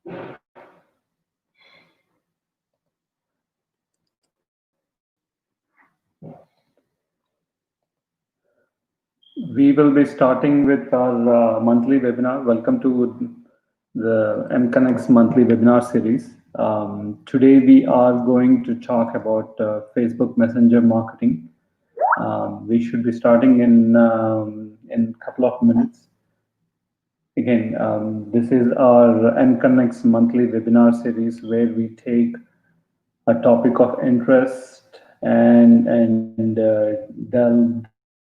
We will be starting with our monthly webinar. Welcome to the MConnect's monthly webinar series. Today we are going to talk about Facebook Messenger marketing. We should be starting in a couple of minutes. Again, this is our MConnect's monthly webinar series where we take a topic of interest and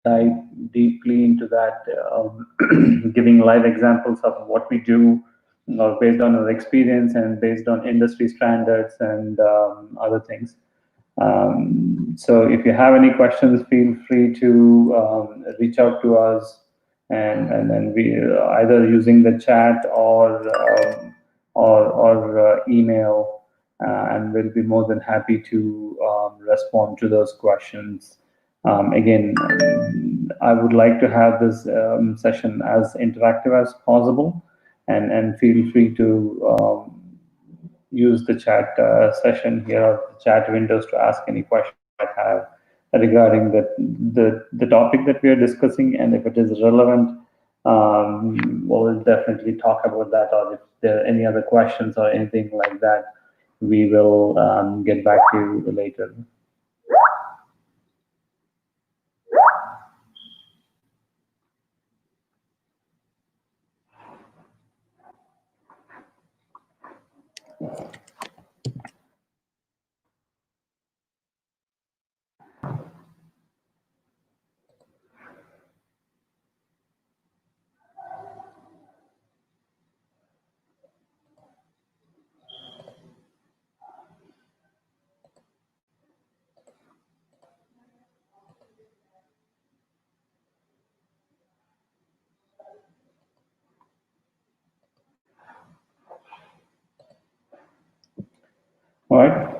dive deeply into that, giving live examples of what we do, based on our experience and based on industry standards and other things. So if you have any questions, feel free to reach out to us, and then we either using the chat or email, and we'll be more than happy to respond to those questions. Again, I would like to have this session as interactive as possible, and feel free to use the chat session here or the chat windows to ask any questions you might have regarding the topic that we are discussing, and if it is relevant, we'll definitely talk about that, or if there are any other questions or anything like that, we will get back to you later. All right.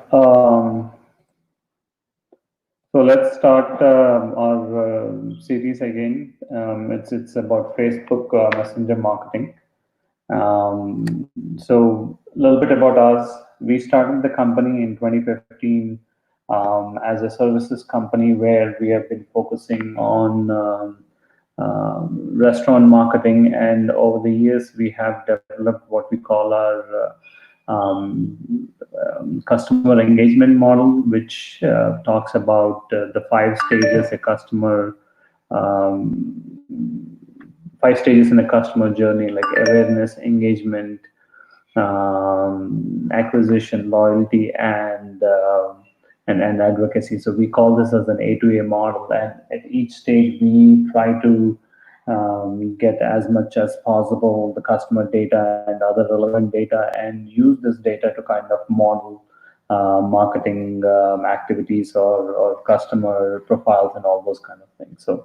So let's start our series again. It's about Facebook Messenger marketing. So a little bit about us. We started the company in 2015 as a services company where we have been focusing on restaurant marketing, and over the years we have developed what we call our customer engagement model, which talks about the 5 stages a customer, um, 5 stages in a customer journey, like awareness, engagement, acquisition, loyalty, and advocacy. So we call this as an A to A model, and at each stage we try to get as much as possible the customer data and other relevant data, and use this data to kind of model marketing activities or customer profiles and all those kind of things. So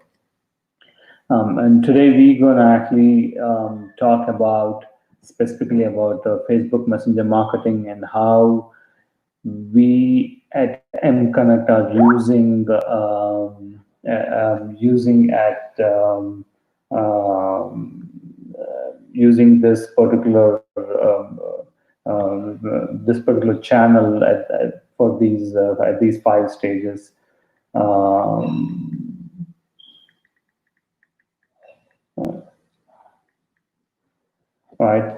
and today we're going to actually talk about specifically about Facebook Messenger marketing and how we at MConnect are using this particular channel for these at these 5 stages. Um, right.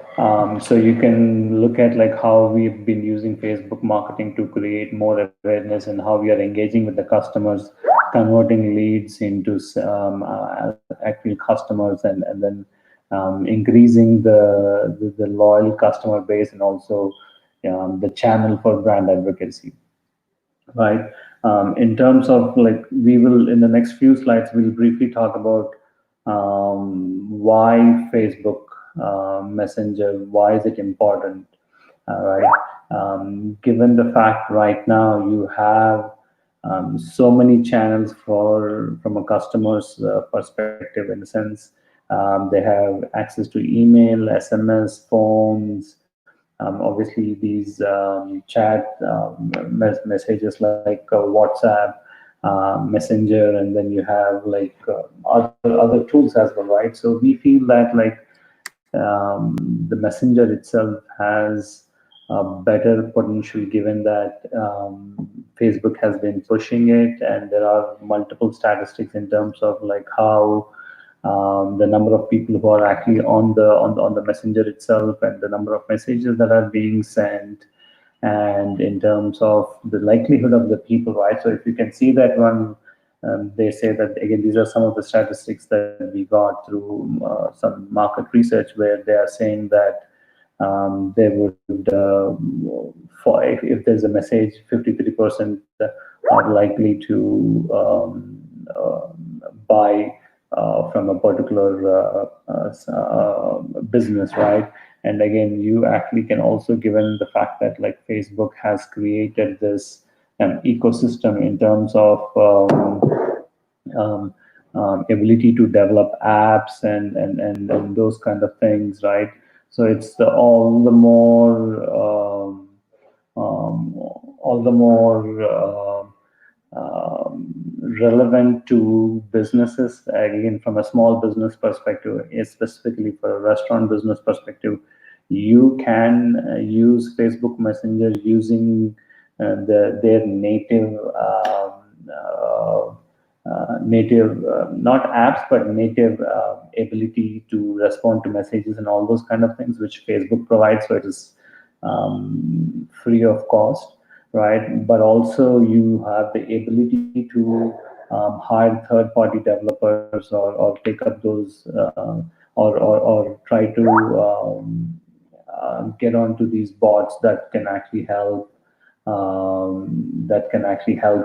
So you can look at like how we've been using Facebook marketing to create more awareness, and how we are engaging with the customers, converting leads into actual customers, and then increasing the loyal customer base, and also the channel for brand advocacy. Right. In terms of like, we will in the next few slides we'll briefly talk about why Facebook Messenger, why is it important, right? Given the fact right now you have so many channels from a customer's perspective, in the sense they have access to email, SMS, phones, obviously these chat messages like WhatsApp, Messenger, and then you have like other tools as well, right? So we feel that like the messenger itself has a better potential, given that Facebook has been pushing it, and there are multiple statistics in terms of like how the number of people who are actually on the messenger itself, and the number of messages that are being sent, and in terms of the likelihood of the people, right? So if you can see that one, they say that, again, these are some of the statistics that we got through some market research, where they are saying that they would, for if there's a message, 53% are likely to buy from a particular business, right? And again, you actually can also, given the fact that like Facebook has created this ecosystem in terms of um, ability to develop apps and those kind of things, right? So it's all the more all the more relevant to businesses. Again, from a small business perspective, specifically for a restaurant business perspective, you can use Facebook Messenger using their native not apps, but native ability to respond to messages and all those kind of things, which Facebook provides. So it is free of cost, right? But also you have the ability to hire third-party developers, or take up those, or try to get onto these bots that can actually help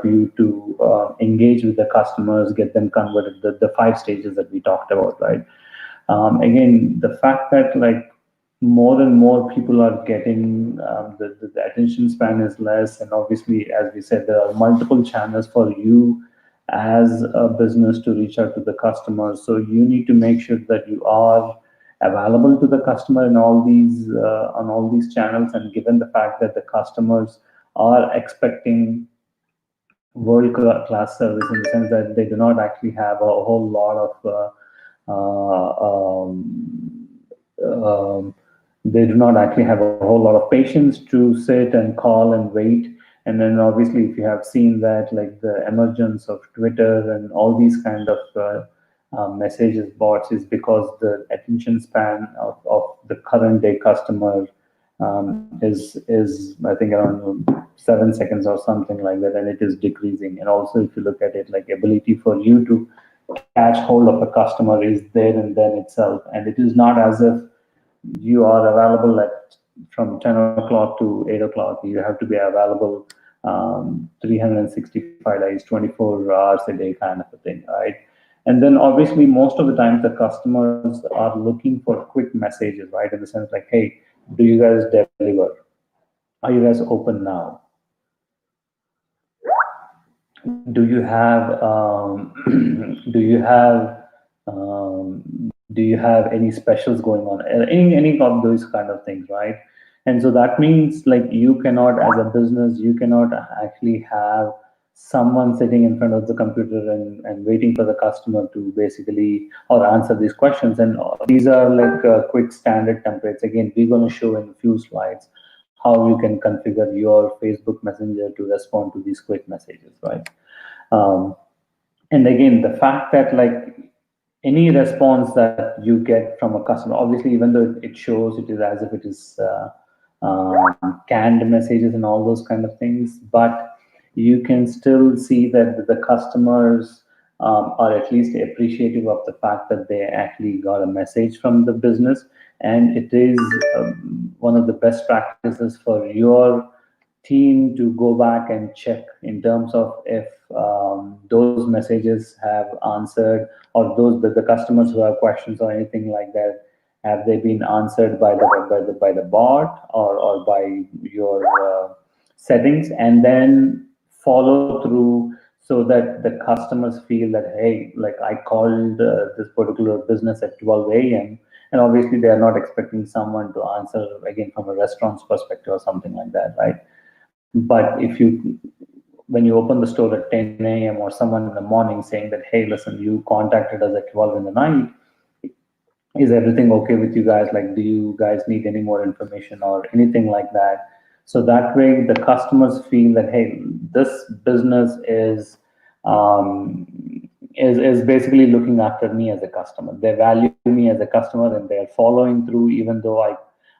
you to engage with the customers, get them converted, the 5 stages that we talked about, right? Again, the fact that like more and more people are getting the attention span is less, and obviously, as we said, there are multiple channels for you as a business to reach out to the customers. So you need to make sure that you are available to the customer in all these on all these channels. And given the fact that the customers are expecting world class service, in the sense that they do not actually have a whole lot of they do not actually have a whole lot of patience to sit and call and wait. And then obviously, if you have seen that, like the emergence of Twitter and all these kind of messages bots, is because the attention span of the current day customer is I think around 7 seconds or something like that, and it is decreasing. And also, if you look at it, like ability for you to catch hold of a customer is there and then itself, and it is not as if you are available at from 10 o'clock to 8 o'clock. You have to be available 365 days, 24 hours a day, kind of a thing, right? And then obviously, most of the times the customers are looking for quick messages, right? In the sense like, hey, do you guys deliver? Are you guys open now? Do you have any specials going on? Any of those kind of things, right? And so that means like you cannot, as a business, you cannot actually have someone sitting in front of the computer and waiting for the customer to basically or answer these questions. And these are like quick standard templates. Again, we're going to show in a few slides how you can configure your Facebook Messenger to respond to these quick messages, right? Um, and again, the fact that like any response that you get from a customer, obviously, even though it shows it is as if it is canned messages and all those kind of things, but you can still see that the customers are at least appreciative of the fact that they actually got a message from the business. And it is one of the best practices for your team to go back and check in terms of if those messages have answered, or those the customers who have questions or anything like that, have they been answered by the bot, or by your settings, and then follow through, so that the customers feel that, hey, like I called this particular business at 12 a.m. and obviously they are not expecting someone to answer again from a restaurant's perspective or something like that, right? But if you, when you open the store at 10 a.m. or someone in the morning saying that, hey, listen, you contacted us at 12 in the night, is everything okay with you guys? Like, do you guys need any more information or anything like that? So that way the customers feel that, hey, this business um, is basically looking after me as a customer. They value me as a customer and they're following through, even though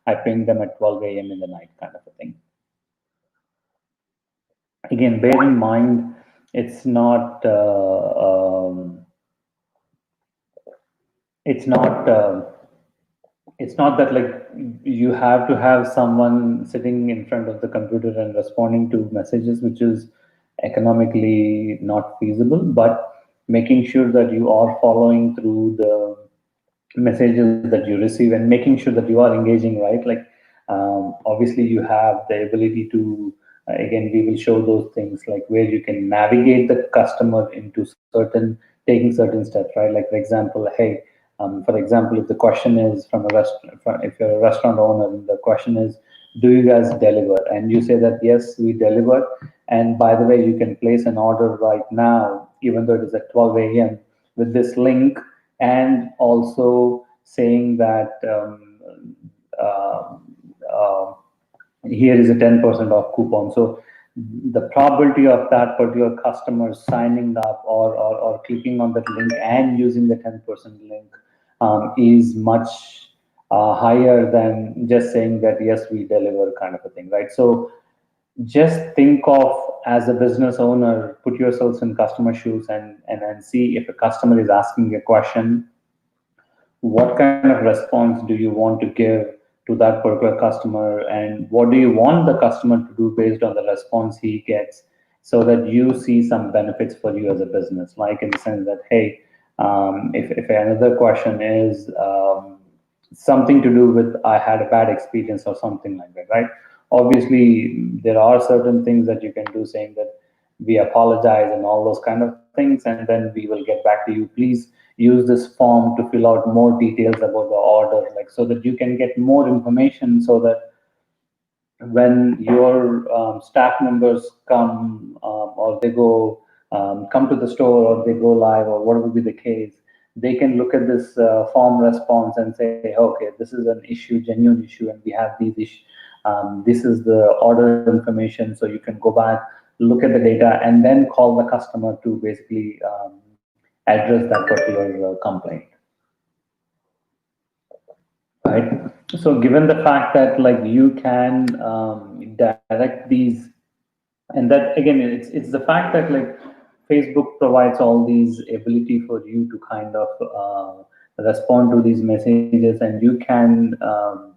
I ping them at 12 a.m. in the night, kind of a thing. Again, bear in mind, it's not it's not it's not that like you have to have someone sitting in front of the computer and responding to messages, which is economically not feasible, but making sure that you are following through the messages that you receive and making sure that you are engaging, right? Like, obviously you have the ability to, again, we will show those things like where you can navigate the customer into certain, taking certain steps, right? Like, for example, hey, for example, if the question is from a restaurant, if you're a restaurant owner and the question is, do you guys deliver? And you say that yes, we deliver, and by the way, you can place an order right now, even though it is at 12 a.m., with this link, and also saying that uh, uh, here is a 10% off coupon. So the probability of that particular customer signing up, or clicking on that link and using the 10% link is much higher than just saying that yes, we deliver, kind of a thing, right? So just think of, as a business owner, put yourselves in customer shoes, and see, if a customer is asking a question, what kind of response do you want to give to that particular customer, and what do you want the customer to do based on the response he gets, so that you see some benefits for you as a business, like in the sense that, hey, if another question is something to do with, I had a bad experience or something like that, right? Obviously there are certain things that you can do, saying that we apologize and all those kind of things, and then we will get back to you. Please use this form to fill out more details about the order, like, so that you can get more information, so that when your staff members come, or they go, come to the store, or they go live, or whatever be the case, they can look at this form response and say, okay, this is an issue, genuine issue, and we have these issues. This is the order information, so you can go back, look at the data, and then call the customer to basically address that particular complaint, right? So given the fact that, like, you can direct these, and that, again, it's the fact that, like, Facebook provides all these ability for you to kind of respond to these messages, and you can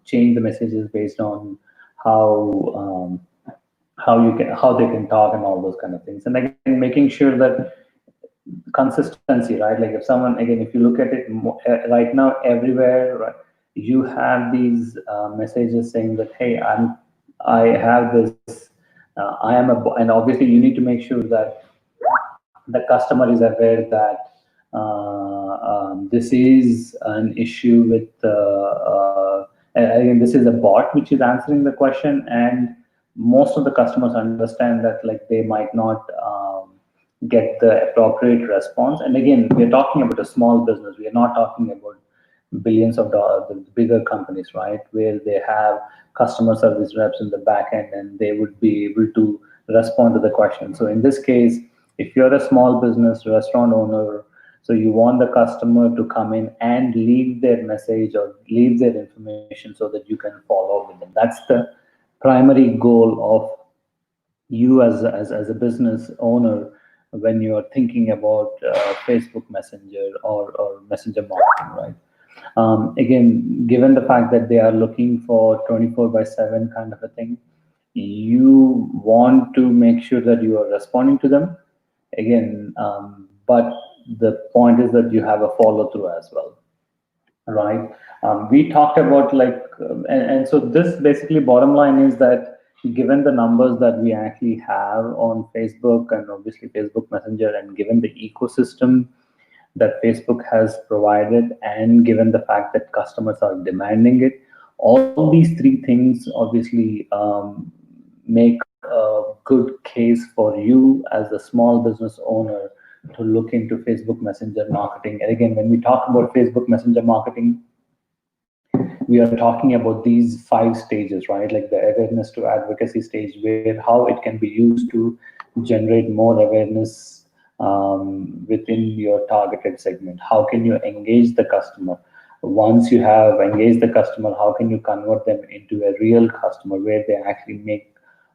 change the messages based on how how they can talk and all those kind of things, and again, making sure that consistency, right? Like, if someone, again, if you look at it right now, everywhere, right, you have these messages saying that, hey, I have this, I am a, and obviously you need to make sure that the customer is aware that this is an issue with again, this is a bot which is answering the question, and most of the customers understand that, like, they might not get the appropriate response. And again, we're talking about a small business, we are not talking about billions of dollars, the bigger companies, right, where they have customer service reps in the back end, and they would be able to respond to the question. So in this case, if you're a small business restaurant owner, so you want the customer to come in and leave their message or leave their information, so that you can follow with them. That's the primary goal of you as a business owner when you are thinking about Facebook Messenger, or Messenger marketing, right? Again, given the fact that they are looking for 24 by 7 kind of a thing, you want to make sure that you are responding to them, again, but the point is that you have a follow through as well, right? We talked about, like, and so this basically, bottom line is that, given the numbers that we actually have on Facebook, and obviously Facebook Messenger, and given the ecosystem that Facebook has provided, and given the fact that customers are demanding it, all these three things obviously make a good case for you as a small business owner to look into Facebook Messenger marketing. And again, when we talk about Facebook Messenger marketing, we are talking about these 5 stages, right? Like the awareness to advocacy stage, where how it can be used to generate more awareness within your targeted segment. How can you engage the customer? Once you have engaged the customer, how can you convert them into a real customer where they actually make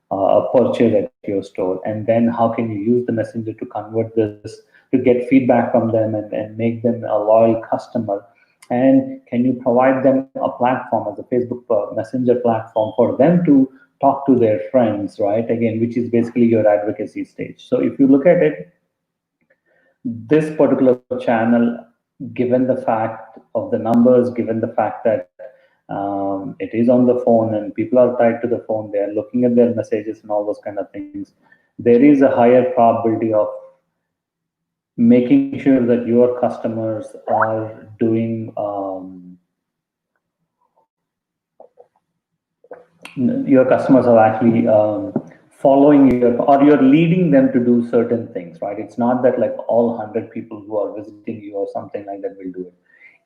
a purchase at your store? And then how can you use the messenger to convert this, to get feedback from them, and make them a loyal customer? And can you provide them a platform as a Facebook Messenger platform for them to talk to their friends, right? Again, which is basically your advocacy stage. So if you look at it, this particular channel, given the fact of the numbers, given the fact that it is on the phone and people are tied to the phone, they are looking at their messages and all those kind of things, there is a higher probability of making sure that your customers are doing your customers are actually following your, or you're leading them to do certain things, right? It's not that like all 100 people who are visiting you or something like that will do it.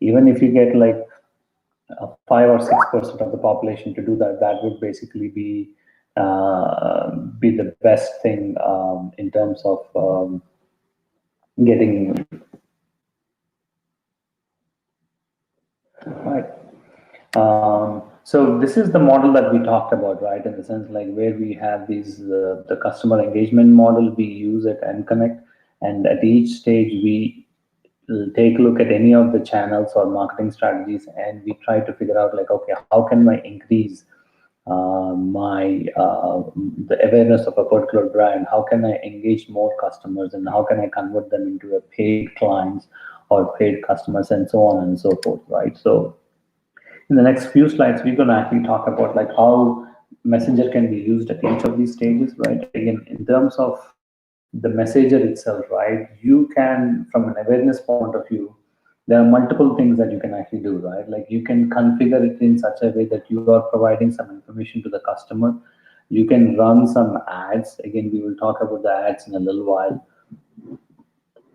Even if you get like 5 or 6% of the population to do that, that would basically be the best thing in terms of getting right. So this is the model that we talked about, right? In the sense like where we have these the customer engagement model we use at Connect, and at each stage we take a look at any of the channels or marketing strategies, and we try to figure out like, okay, how can I increase the awareness of a particular brand? How can I engage more customers, and how can I convert them into a paid clients or paid customers, and so on and so forth, right? So in the next few slides, we're going to actually talk about like how Messenger can be used at each of these stages, right? Again, in terms of the messenger itself, right? You can, from an awareness point of view, there are multiple things that you can actually do, right? Like you can configure it in such a way that you are providing some information to the customer. You can run some ads. Again, we will talk about the ads in a little while,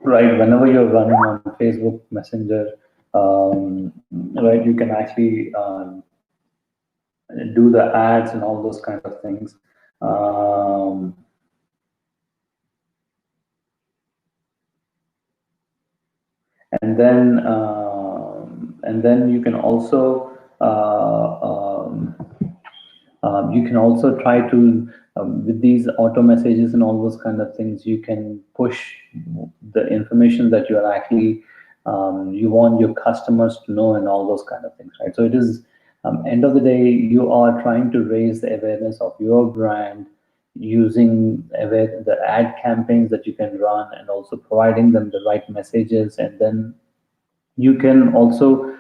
right? Whenever you're running on Facebook Messenger, right, you can actually do the ads and all those kind of things. And then you can also try to with these auto messages and all those kind of things, you can push the information that you are actually you want your customers to know and all those kind of things, right? So it is end of the day, you are trying to raise the awareness of your brand using the ad campaigns that you can run, and also providing them the right messages. And then you can also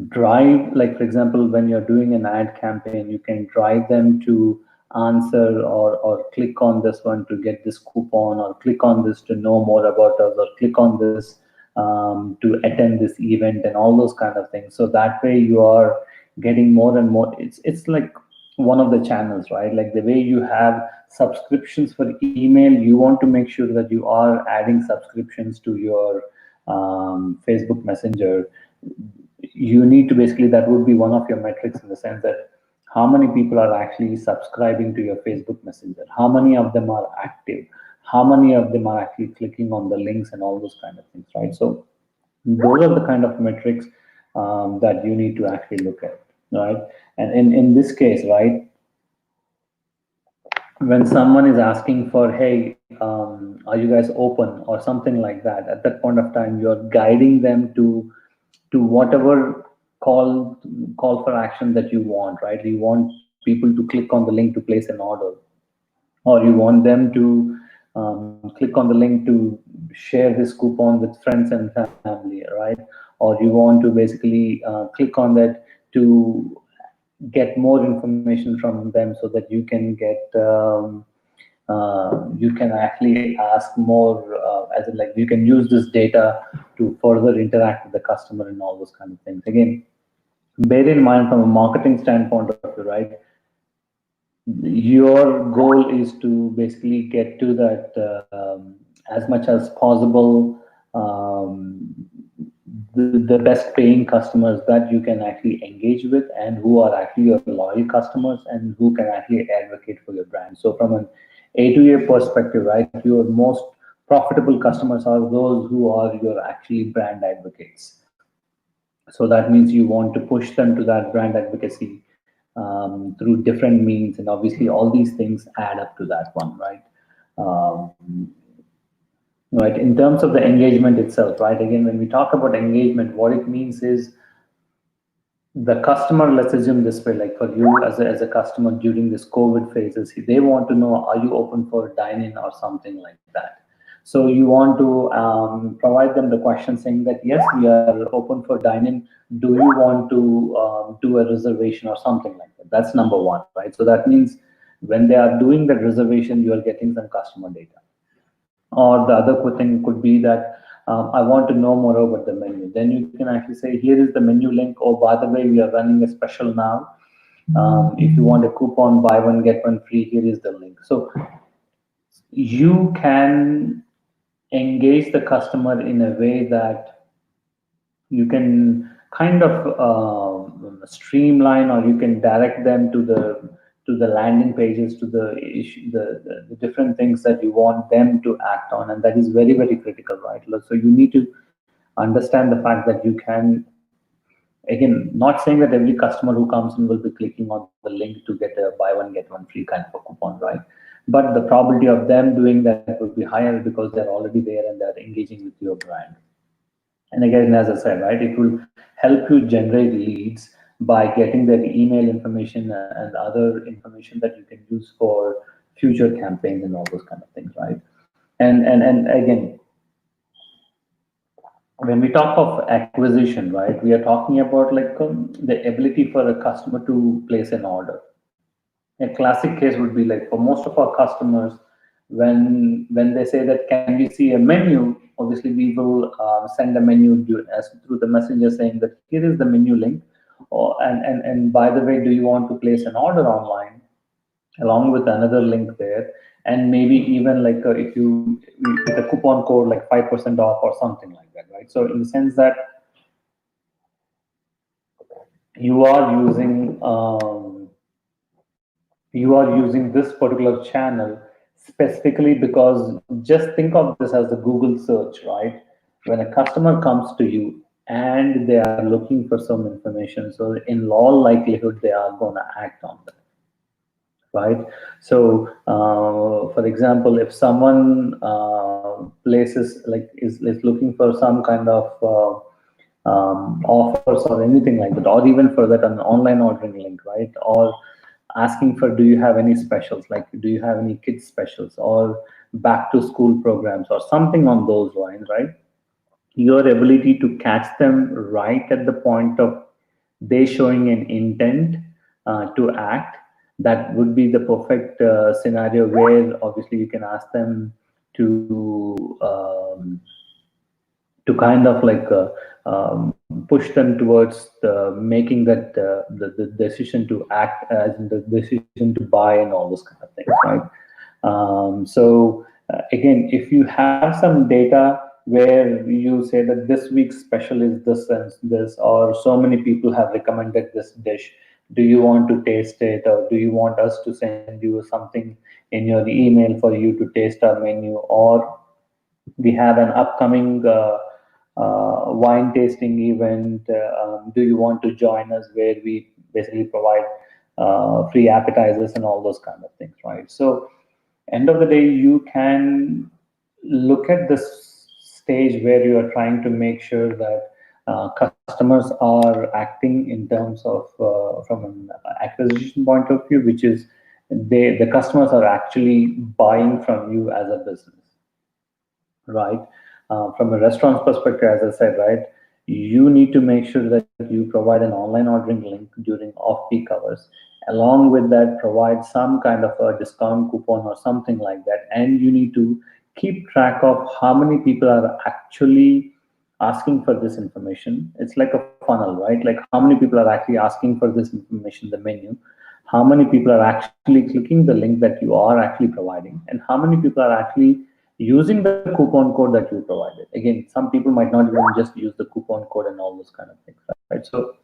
drive, like for example, when you're doing an ad campaign, you can drive them to answer or click on this one to get this coupon, or click on this to know more about us, or click on this to attend this event, and all those kind of things. So that way you are getting more and more. It's like one of the channels, right? Like the way you have subscriptions for email, you want to make sure that you are adding subscriptions to your Facebook Messenger. You need to basically, that would be one of your metrics, in the sense that how many people are actually subscribing to your Facebook Messenger, how many of them are active, how many of them are actually clicking on the links, and all those kind of things, right? So those are the kind of metrics that you need to actually look at, right? And in this case, right, when someone is asking for, hey, are you guys open or something like that, at that point of time, you're guiding them to whatever call for action that you want, right? You want people to click on the link to place an order, or you want them to click on the link to share this coupon with friends and family, right? Or you want to basically click on that to get more information from them, so that you can get you can actually ask more, as in like you can use this data to further interact with the customer and all those kind of things. Again, bear in mind from a marketing standpoint of view, right? Your goal is to basically get to that as much as possible the best paying customers that you can actually engage with, and who are actually your loyal customers, and who can actually advocate for your brand. So from an A to A perspective, right, your most profitable customers are those who are your actually brand advocates. So that means you want to push them to that brand advocacy through different means, and obviously all these things add up to that one, right? Um, right. In terms of the engagement itself, right? Again, when we talk about engagement, what it means is the customer, let's assume this way, like for you as a customer during this COVID phases, they want to know, are you open for dine-in or something like that? So you want to provide them the question saying that, yes, we are open for dine-in. Do you want to do a reservation or something like that? That's number one, right? So that means when they are doing the reservation, you are getting some customer data. Or the other thing could be that I want to know more about the menu. Then you can actually say, here is the menu link. Oh, by the way, we are running a special now. If you want a coupon, buy one, get one free, here is the link. So you can engage the customer in a way that you can kind of streamline, or you can direct them to the landing pages, to the issue, the different things that you want them to act on, and that is very, very critical, right? So you need to understand the fact that you can, again, not saying that every customer who comes in will be clicking on the link to get a buy one get one free kind of a coupon, right? But the probability of them doing that would be higher because they're already there and they're engaging with your brand. And again, as I said, right, it will help you generate leads by getting their email information and other information that you can use for future campaigns and all those kind of things, right? And again, when we talk of acquisition, right, we are talking about like the ability for a customer to place an order. A classic case would be like for most of our customers, when they say that can we see a menu, obviously we will send a menu as through the messenger saying that here is the menu link, or and by the way, do you want to place an order online along with another link there, and maybe even like if you with a coupon code like 5% off or something like that, right? So in the sense that you are using this particular channel specifically because just think of this as the Google search, right? When a customer comes to you and they are looking for some information, so in all likelihood they are going to act on that, right? So for example, if someone places like is looking for some kind of offers or anything like that, or even for that an online ordering link, right? Or asking for, do you have any specials, like do you have any kids specials or back to school programs or something on those lines, right? Your ability to catch them right at the point of they showing an intent to act, that would be the perfect scenario where obviously you can ask them to kind of like push them towards making that the decision to act, as in the decision to buy and all those kind of things, right? So again, if you have some data where you say that this week's special is this and this, or so many people have recommended this dish, do you want to taste it, or do you want us to send you something in your email for you to taste our menu, or we have an upcoming wine tasting event. Do you want to join us, where we basically provide free appetizers and all those kind of things, right? So end of the day, you can look at this stage where you are trying to make sure that customers are acting in terms of from an acquisition point of view, which is the customers are actually buying from you as a business, right? From a restaurant's perspective, as I said, right, you need to make sure that you provide an online ordering link during off-peak hours. Along with that, provide some kind of a discount coupon or something like that. And you need to keep track of how many people are actually asking for this information. It's like a funnel, right? Like how many people are actually asking for this information, the menu, how many people are actually clicking the link that you are actually providing, and how many people are actually using the coupon code that you provided. Again, some people might not even just use the coupon code and all those kind of things, right? So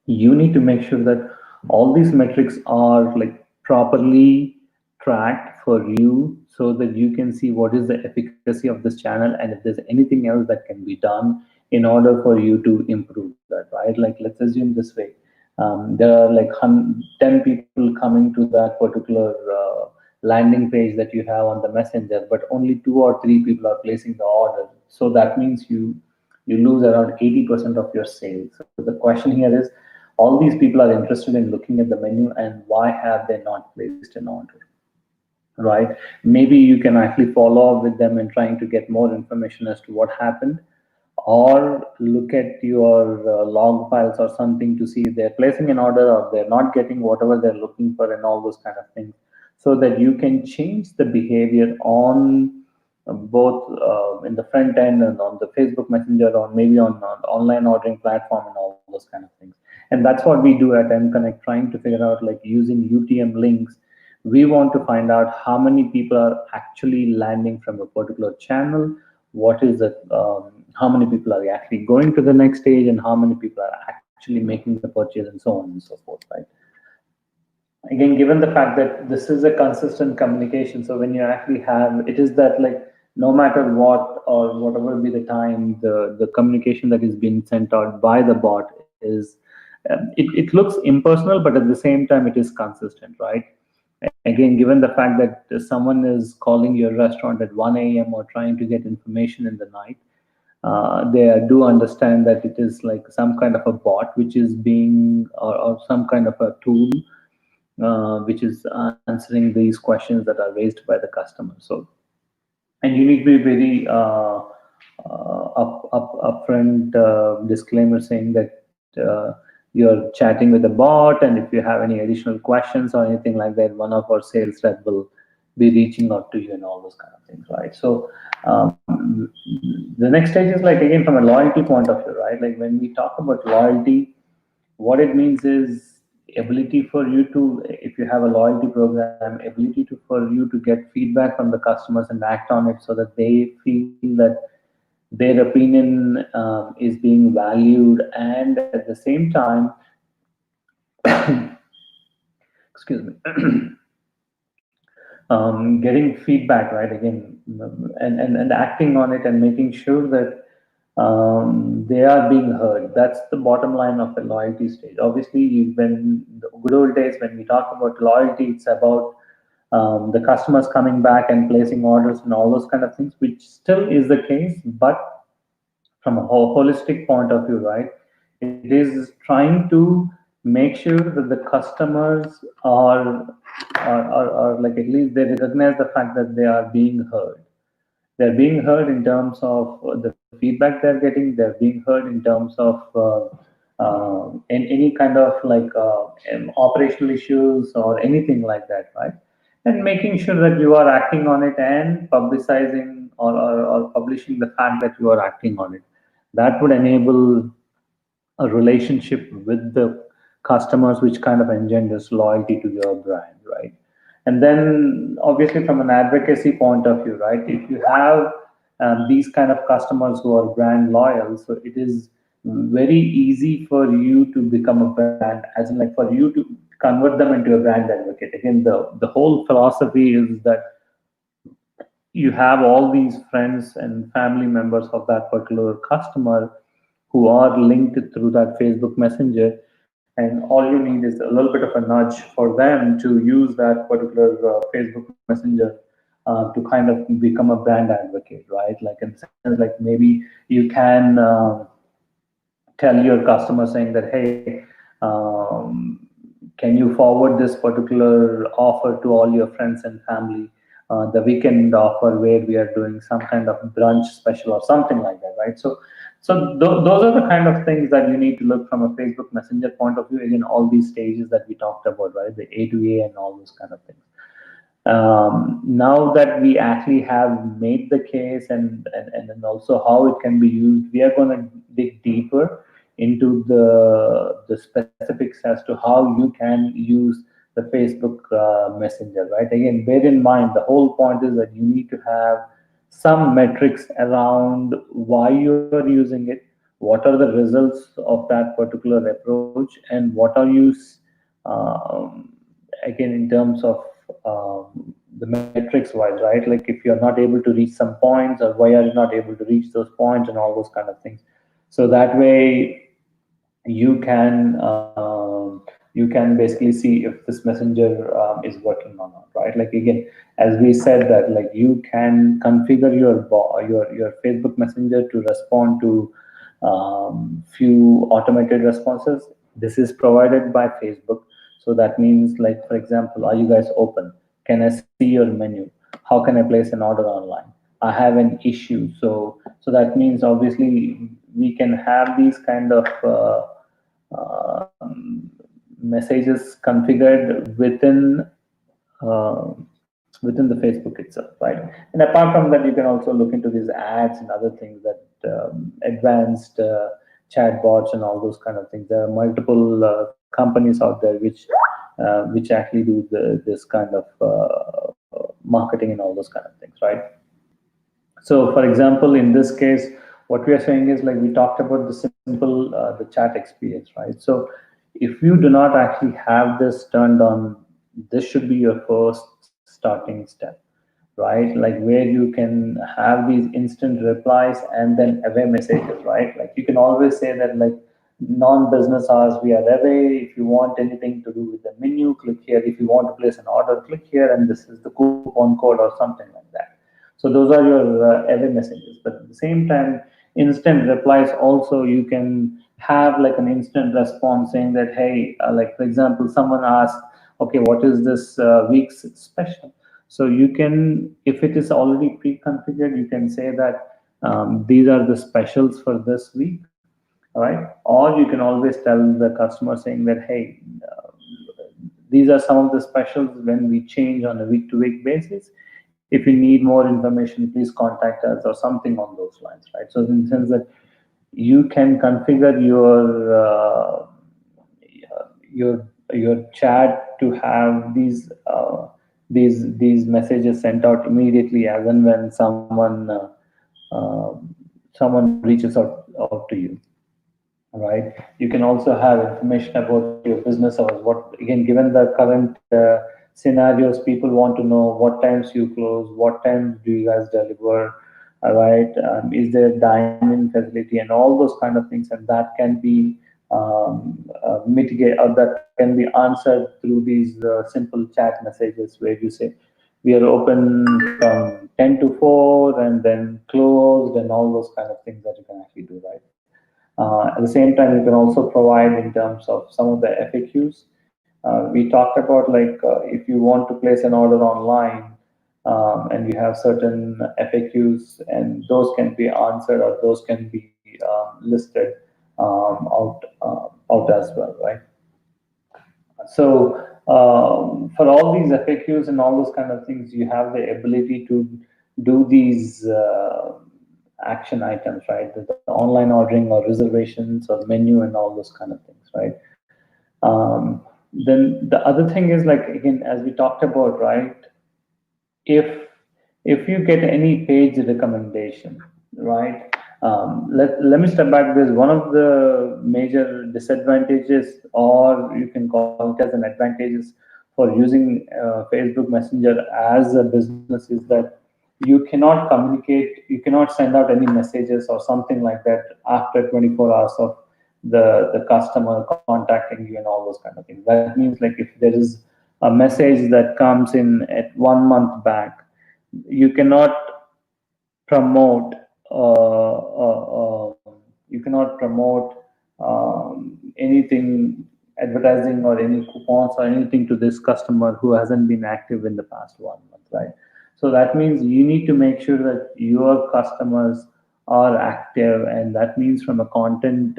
you need to make sure that all these metrics are like properly tracked for you so that you can see what is the efficacy of this channel and if there's anything else that can be done in order for you to improve that, right? Like let's assume this way. There are like 10 people coming to that particular landing page that you have on the messenger, but only 2 or 3 people are placing the order. So that means you lose around 80% of your sales. So the question here is, all these people are interested in looking at the menu, and why have they not placed an order, right? Maybe you can actually follow up with them and trying to get more information as to what happened, or look at your log files or something to see if they're placing an order or they're not getting whatever they're looking for and all those kind of things, so that you can change the behavior on both in the front end and on the Facebook Messenger, or maybe on online ordering platform and all those kind of things. And that's what we do at MConnect, trying to figure out, like, using UTM links. We want to find out how many people are actually landing from a particular channel, what is it, how many people are actually going to the next stage, and how many people are actually making the purchase, and so on and so forth, right? Again, given the fact that this is a consistent communication, so when you actually have, it is that, like, no matter what or whatever be the time, the communication that is being sent out by the bot is, it looks impersonal, but at the same time it is consistent, right? Again, given the fact that someone is calling your restaurant at 1 a.m. or trying to get information in the night, they do understand that it is like some kind of a bot which is being, or some kind of a tool which is answering these questions that are raised by the customer. So, and you need to be very upfront disclaimer saying that you're chatting with a bot, and if you have any additional questions or anything like that, one of our sales rep will be reaching out to you and all those kind of things, right? So the next stage is, like, again, from a loyalty point of view, right? Like, when we talk about loyalty, what it means is ability for you to, if you have a loyalty program, ability to, for you to get feedback from the customers and act on it, so that they feel that their opinion is being valued, and at the same time, excuse me, getting feedback, right? Again, and acting on it and making sure that they are being heard. That's the bottom line of the loyalty stage. Obviously, when the good old days, when we talk about loyalty, it's about the customers coming back and placing orders and all those kind of things, which still is the case, but from a holistic point of view, right? It is trying to make sure that the customers are like, at least they recognize the fact that they are being heard. They're being heard in terms of the feedback they're getting. They're being heard in terms of any kind of, like, operational issues or anything like that, right? And making sure that you are acting on it and publicizing, or publishing the fact that you are acting on it. That would enable a relationship with the customers, which kind of engenders loyalty to your brand, right? And then, obviously, from an advocacy point of view, right, if you have these kind of customers who are brand loyal, so it is very easy for you to become a brand, as in, like, for you to convert them into a brand advocate. Again, the whole philosophy is that you have all these friends and family members of that particular customer who are linked through that Facebook Messenger, and all you need is a little bit of a nudge for them to use that particular Facebook Messenger to kind of become a brand advocate, right? Like, in the sense, like, maybe you can tell your customer saying that, hey, can you forward this particular offer to all your friends and family, the weekend offer where we are doing some kind of brunch special or something like that, right? So those are the kind of things that you need to look from a Facebook Messenger point of view. Again, all these stages that we talked about, right? The A to A and all those kind of things. Now that we actually have made the case, and then also how it can be used, we are going to dig deeper into the specifics as to how you can use the Facebook Messenger, right? Again, bear in mind, the whole point is that you need to have some metrics around why you're using it, what are the results of that particular approach, and what are you, um, again, in terms of the metrics wise, right? Like if you're not able to reach some points, or why are you not able to reach those points, and all those kind of things. So that way you can basically see if this messenger is working or not, right? Like again, as we said, that like you can configure your Facebook Messenger to respond to few automated responses. This is provided by Facebook. So that means, like, for example, are you guys open? Can I see your menu? How can I place an order online? I have an issue. So that means obviously we can have these kind of messages configured uh, within the Facebook itself, right? And apart from that, you can also look into these ads and other things, that advanced chatbots and all those kind of things. There are multiple companies out there which actually do this kind of marketing and all those kind of things, right? So, for example, in this case, what we are saying is, like, we talked about the simple the chat experience, right? So, if you do not actually have this turned on, this should be your first starting step, right? Like where you can have these instant replies and then away messages, right? Like you can always say that, like, non-business hours, we are away. If you want anything to do with the menu, click here. If you want to place an order, click here, and this is the coupon code or something like that. So those are your away messages. But at the same time, instant replies also, you can have like an instant response saying that, hey, like for example, someone asked, okay, what is this week's special? So you can, if it is already pre-configured, you can say that these are the specials for this week, right? Or you can always tell the customer saying that, hey, these are some of the specials when we change on a week-to-week basis. If you need more information, please contact us, or something on those lines, right? So in the sense that you can configure your chat to have these messages sent out immediately as and when someone reaches out to you, right? You can also have information about your business hours. What, again, given the current scenarios, people want to know what times you close, what times do you guys deliver, all right? Is there dine-in facility, and all those kind of things, and that can be mitigate, or that can be answered through these simple chat messages where you say, we are open from 10 to 4 and then closed, and all those kind of things that you can actually do, right? At the same time, you can also provide in terms of some of the FAQs. We talked about, like, if you want to place an order online, and you have certain FAQs, and those can be answered, or those can be listed out as well, right? So for all these FAQs and all those kind of things, you have the ability to do these action items, right? The online ordering or reservations or menu and all those kind of things, right? Then the other thing is, like, again, as we talked about, right? If if you get any page recommendation, right? Let me step back, because one of the major disadvantages, or you can call it as an advantages, for using Facebook Messenger as a business, is that you cannot communicate, you cannot send out any messages or something like that after 24 hours of the customer contacting you and all those kind of things. That means, like, if there is a message that comes in at 1 month back, you cannot promote you cannot promote anything, advertising or any coupons or anything to this customer who hasn't been active in the past 1 month, right? So that means you need to make sure that your customers are active, and that means from a content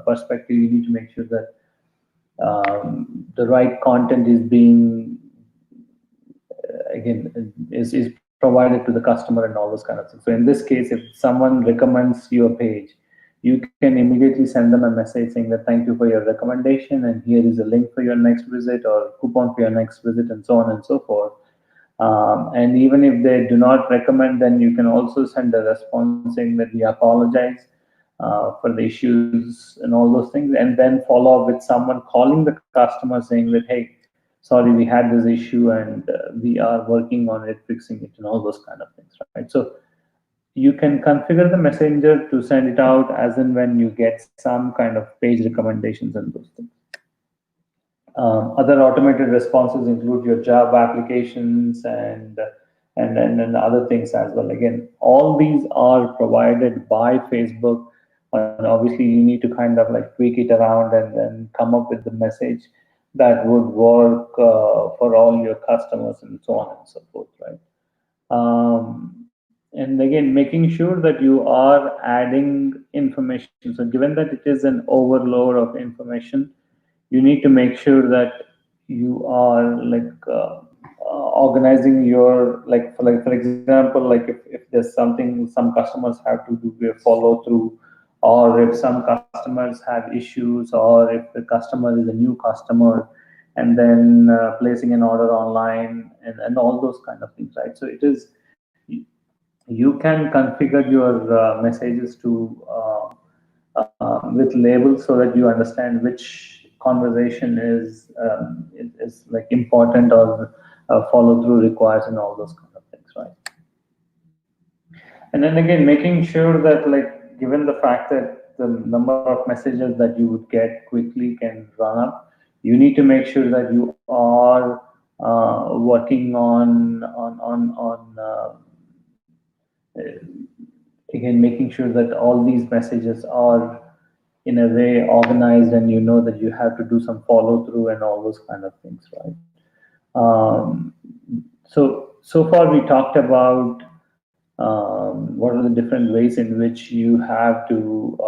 perspective, you need to make sure that the right content is being, again, is provided to the customer and all those kind of things. So in this case, if someone recommends your page, you can immediately send them a message saying that, thank you for your recommendation, and here is a link for your next visit, or coupon for your next visit, and so on and so forth. And even if they do not recommend, then you can also send a response saying that we apologize for the issues and all those things, and then follow up with someone calling the customer saying that, hey, sorry, we had this issue and we are working on it, fixing it, and all those kind of things, right? So you can configure the messenger to send it out as and when you get some kind of page recommendations and those things. Other automated responses include your job applications and other things as well. Again, all these are provided by Facebook, and obviously you need to kind of like tweak it around and then come up with the message that would work for all your customers and so on and so forth, right? And again, making sure that you are adding information. So given that it is an overload of information, you need to make sure that you are like organizing your, like for example, like if there's something some customers have to do a follow through, or if some customers have issues, or if the customer is a new customer and then placing an order online, and all those kind of things, right? So it is, you can configure your messages to with labels so that you understand which conversation is like important, or follow through requires, and all those kind of things, right? And then again, making sure that, like, given the fact that the number of messages that you would get quickly can run up, you need to make sure that you are working on again, making sure that all these messages are in a way organized, and you know that you have to do some follow through and all those kind of things, right? um, so far we talked about what are the different ways in which you have to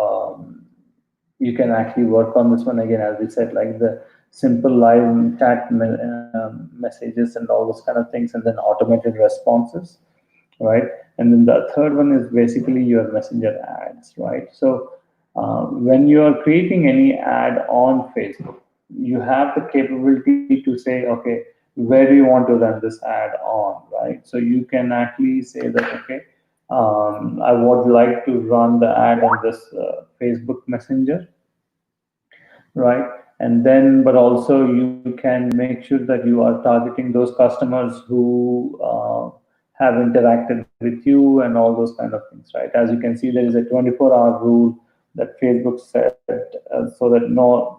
you can actually work on this one. Again, as we said, like the simple live chat messages and all those kind of things, and then automated responses, right? And then the third one is basically your messenger ads, right? So when you are creating any ad on Facebook, you have the capability to say, okay, where do you want to run this ad on, right? So you can actually say that, okay, I would like to run the ad on this Facebook Messenger, right? And then, but also you can make sure that you are targeting those customers who have interacted with you and all those kind of things, right? As you can see, there is a 24-hour rule that Facebook set so that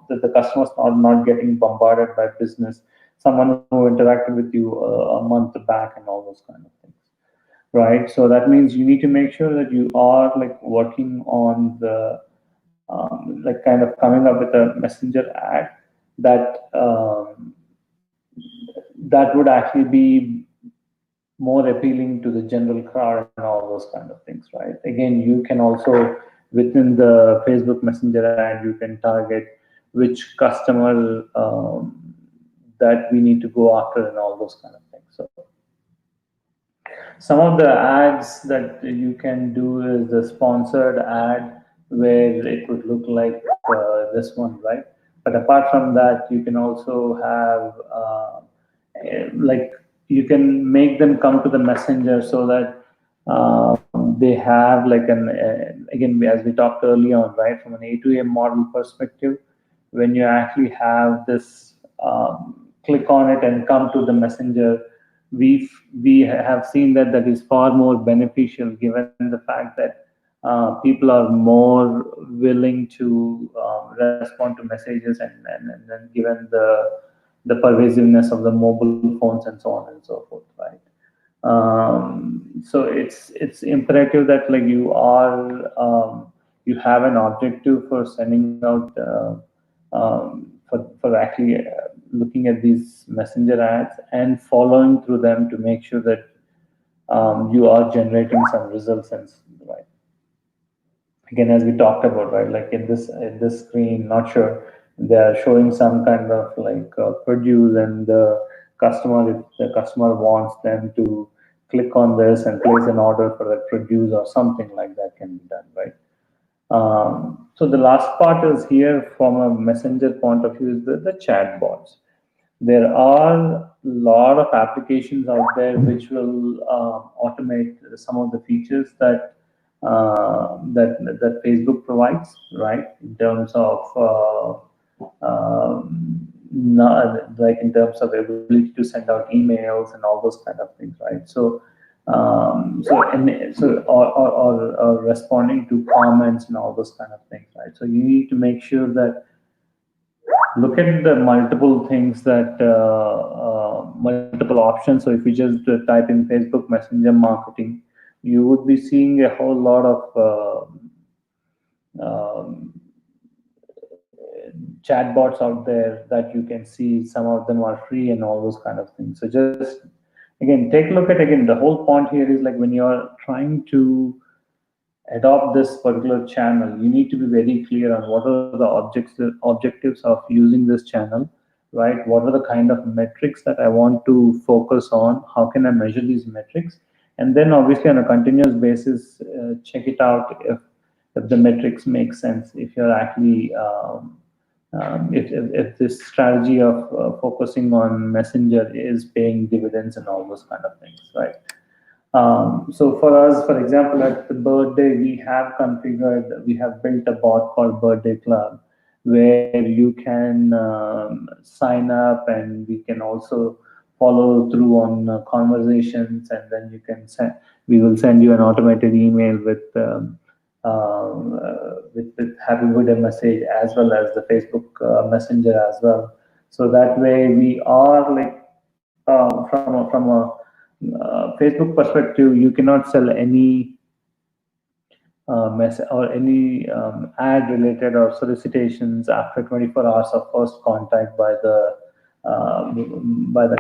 that the customers are not getting bombarded by business, someone who interacted with you a month back and all those kind of things, right? So that means you need to make sure that you are like working on the like kind of coming up with a messenger ad that that would actually be more appealing to the general crowd and all those kind of things, right? Again, you can also, within the Facebook Messenger ad, you can target which customer that we need to go after and all those kind of things. So some of the ads that you can do is the sponsored ad, where it would look like this one, right? But apart from that, you can also have like you can make them come to the messenger so that they have like an again, as we talked early on, right, from an A to A model perspective, when you actually have this click on it and come to the messenger, we have seen that that is far more beneficial, given the fact that people are more willing to respond to messages, and then given the pervasiveness of the mobile phones and so on and so forth, right? So it's imperative that like you are you have an objective for sending out for actually looking at these messenger ads and following through them to make sure that you are generating some results, and right. Again, as we talked about, right, like in this screen, not sure, they are showing some kind of like produce, and the customer, if the customer wants them to click on this and place an order for that produce or something like that, can be done, right? So the last part is here from a messenger point of view is the chatbots. There are lot of applications out there which will automate some of the features that Facebook provides, right? In terms of like in terms of ability to send out emails and all those kind of things, right? Or responding to comments and all those kind of things, right? So you need to make sure that look at the multiple things that multiple options. So if you just type in Facebook Messenger marketing, you would be seeing a whole lot of chatbots out there that you can see. Some of them are free and all those kind of things. So just again, take a look at again. The whole point here is like when you're trying to adopt this particular channel, you need to be very clear on what are the objectives of using this channel, right? What are the kind of metrics that I want to focus on? How can I measure these metrics? And then obviously on a continuous basis, check it out if the metrics make sense, if you're actually if this strategy of focusing on messenger is paying dividends and all those kind of things, right? So for us, for example, at the birthday, we have built a bot called Birthday Club, where you can sign up, and we can also follow through on conversations, and then we will send you an automated email with happy birthday message, as well as the Facebook Messenger as well. So that way we are like from a Facebook perspective, you cannot sell any mess or any ad related or solicitations after 24 hours of first contact by the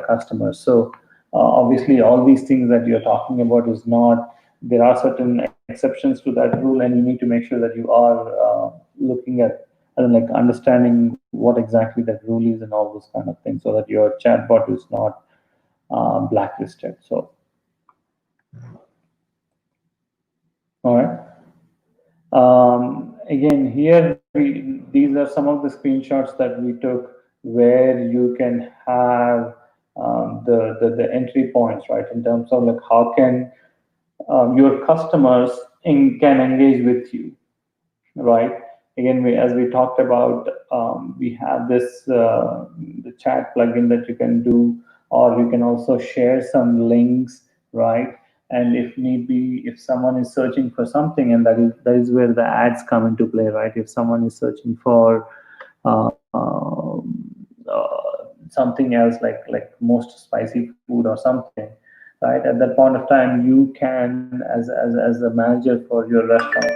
customer. So obviously, all these things that you're talking about is not. There are certain exceptions to that rule, and you need to make sure that you are looking at and like understanding what exactly that rule is and all those kind of things, so that your chatbot is not blacklisted. So, all right. Again, here these are some of the screenshots that we took where you can have the entry points, right? In terms of like how can your customers can engage with you, right? Again, as we talked about, we have this the chat plugin that you can do, or you can also share some links, right? And if need be, if someone is searching for something, and that is where the ads come into play, right? If someone is searching for something else, like most spicy food or something, right? At that point of time, you can, as a manager for your restaurant,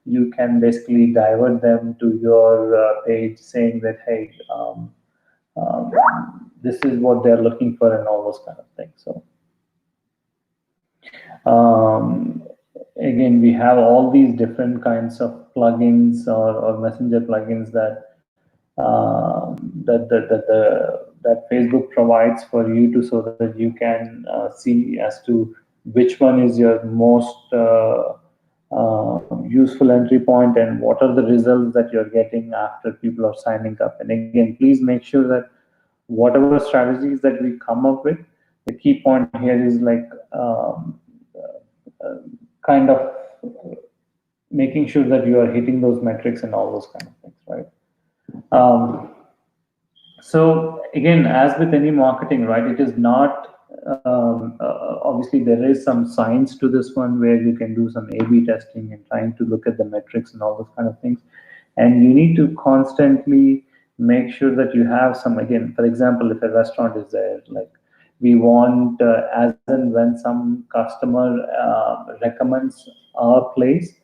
you can basically divert them to your page, saying that, hey, this is what they're looking for and all those kind of things. So again, we have all these different kinds of plugins or messenger plugins that Facebook provides for you to, so that you can see as to which one is your most useful entry point, and what are the results that you're getting after people are signing up. And again, please make sure that whatever strategies that we come up with, the key point here is like kind of making sure that you are hitting those metrics and all those kind of things, right? So again, as with any marketing, right, it is not obviously there is some science to this one, where you can do some A/B testing and trying to look at the metrics and all those kind of things. And you need to constantly make sure that you have some, again, for example, if a restaurant is there, like we want, as and when some customer recommends our place,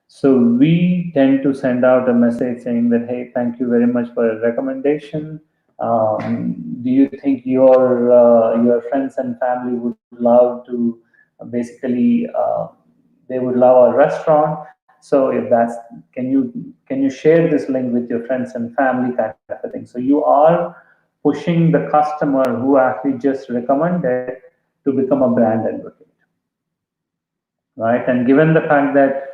so we tend to send out a message saying that, hey, thank you very much for your recommendation. Do you think your friends and family would love to basically they would love our restaurant? So if that's, can you share this link with your friends and family, kind of a thing? So you are pushing the customer who actually just recommended to become a brand advocate, right? And given the fact that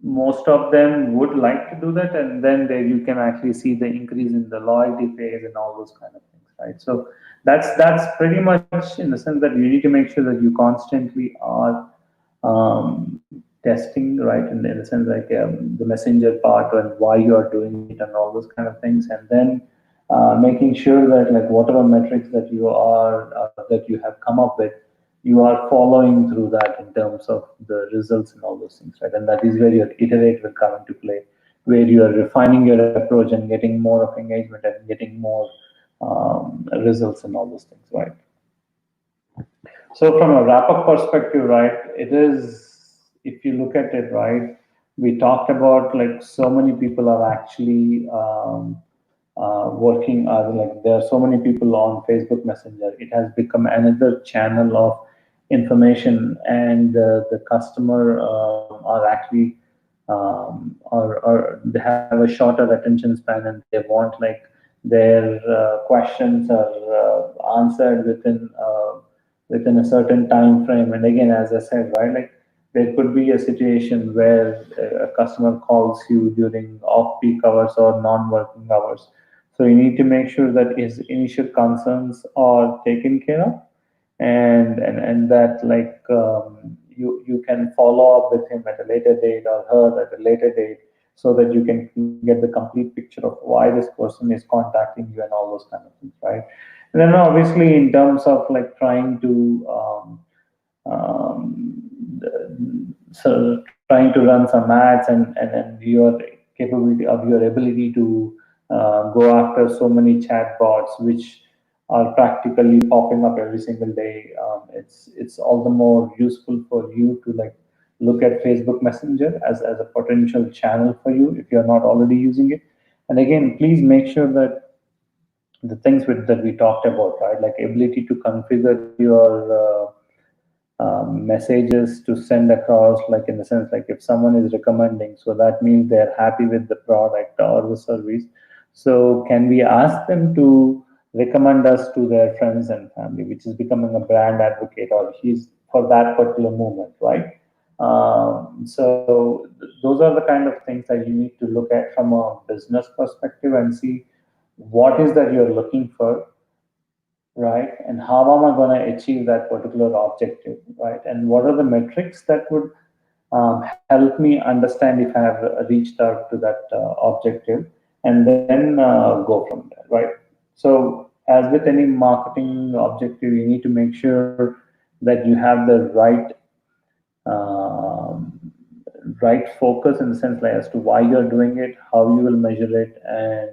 most of them would like to do that, and then there you can actually see the increase in the loyalty phase and all those kind of things, right? So that's pretty much in the sense that you need to make sure that you constantly are testing, right, in the sense like the messenger part and why you are doing it and all those kind of things, and then making sure that like whatever metrics that you are that you have come up with, you are following through that in terms of the results and all those things, right? And that is where your iterate will come into play, where you are refining your approach and getting more of engagement and getting more results and all those things, right? So from a wrap-up perspective, right, it is, if you look at it, right, we talked about like so many people are actually working, like there are so many people on Facebook Messenger. It has become another channel of information, and the customer are actually or they have a shorter attention span, and they want like their questions are answered within a certain time frame. And again, as I said, right, like there could be a situation where a customer calls you during off-peak hours or non-working hours. So you need to make sure that his initial concerns are taken care of, and that like you can follow up with him at a later date or her at a later date, so that you can get the complete picture of why this person is contacting you and all those kind of things, right? And then obviously in terms of like trying to trying to run some ads, and your capability of your ability to go after so many chatbots which are practically popping up every single day. It's all the more useful for you to like look at Facebook Messenger as a potential channel for you if you're not already using it. And again, please make sure that the things that we talked about, right, like ability to configure your messages to send across, like in the sense like if someone is recommending, so that means they're happy with the product or the service. So can we ask them to recommend us to their friends and family, which is becoming a brand advocate, or he's for that particular movement, right? So those are the kind of things that you need to look at from a business perspective and see what is that you're looking for, right? And how am I going to achieve that particular objective, right? And what are the metrics that would help me understand if I have reached out to that objective, and then go from there, right? So, as with any marketing objective, you need to make sure that you have the um, right focus in the sense like as to why you're doing it, how you will measure it, and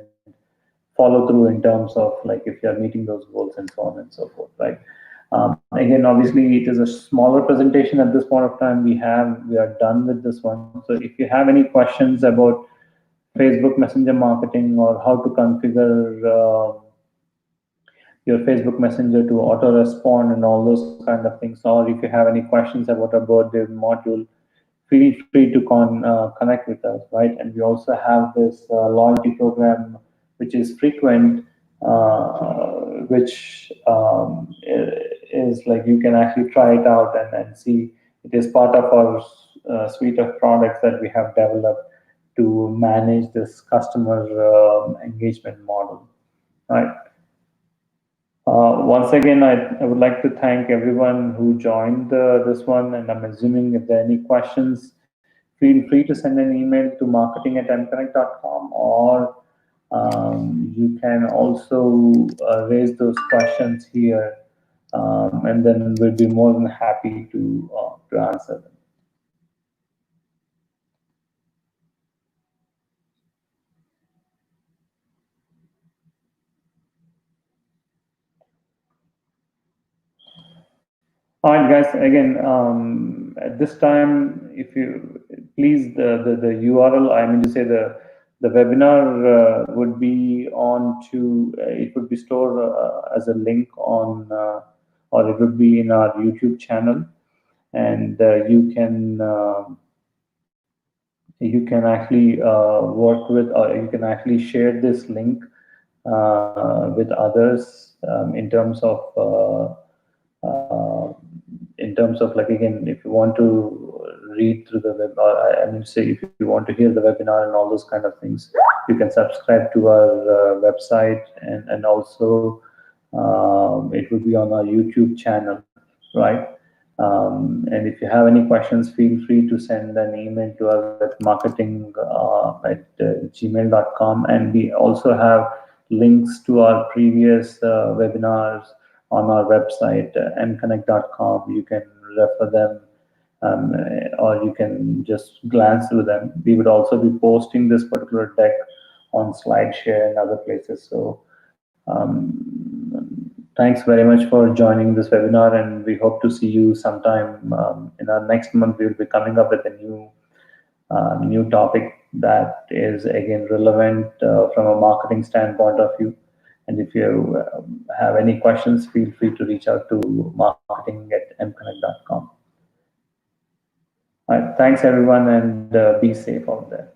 follow through in terms of like if you're meeting those goals and so on and so forth, right? Again, obviously, it is a smaller presentation at this point of time. We are done with this one. So if you have any questions about Facebook Messenger marketing or how to configure your Facebook Messenger to auto respond and all those kind of things, or if you have any questions about the module, feel free to connect with us, right? And we also have this loyalty program, which is frequent, which is like you can actually try it out and see. It is part of our suite of products that we have developed to manage this customer engagement model, right? Once again, I would like to thank everyone who joined this one, and I'm assuming if there are any questions, feel free to send an email to marketing@mconnect.com, or you can also raise those questions here, and then we'll be more than happy to answer them. All right, guys. Again, at this time, if you please, the URL, I mean to say the webinar would be on to it would be stored as a link on or it would be in our YouTube channel, and you can actually work with, or you can actually share this link with others in terms of like again, if you want to read through the web, or I mean say if you want to hear the webinar and all those kind of things, you can subscribe to our website, and also It will be on our YouTube channel, right? And if you have any questions, feel free to send an email to us at marketing@gmail.com. And we also have links to our previous webinars on our website, mconnect.com. You can refer them, or you can just glance through them. We would also be posting this particular deck on SlideShare and other places. So thanks very much for joining this webinar, and we hope to see you sometime in our next month. We will be coming up with a new topic that is again relevant from a marketing standpoint of view. And if you have any questions, feel free to reach out to marketing@mconnect.com. All right, thanks everyone, and be safe out there.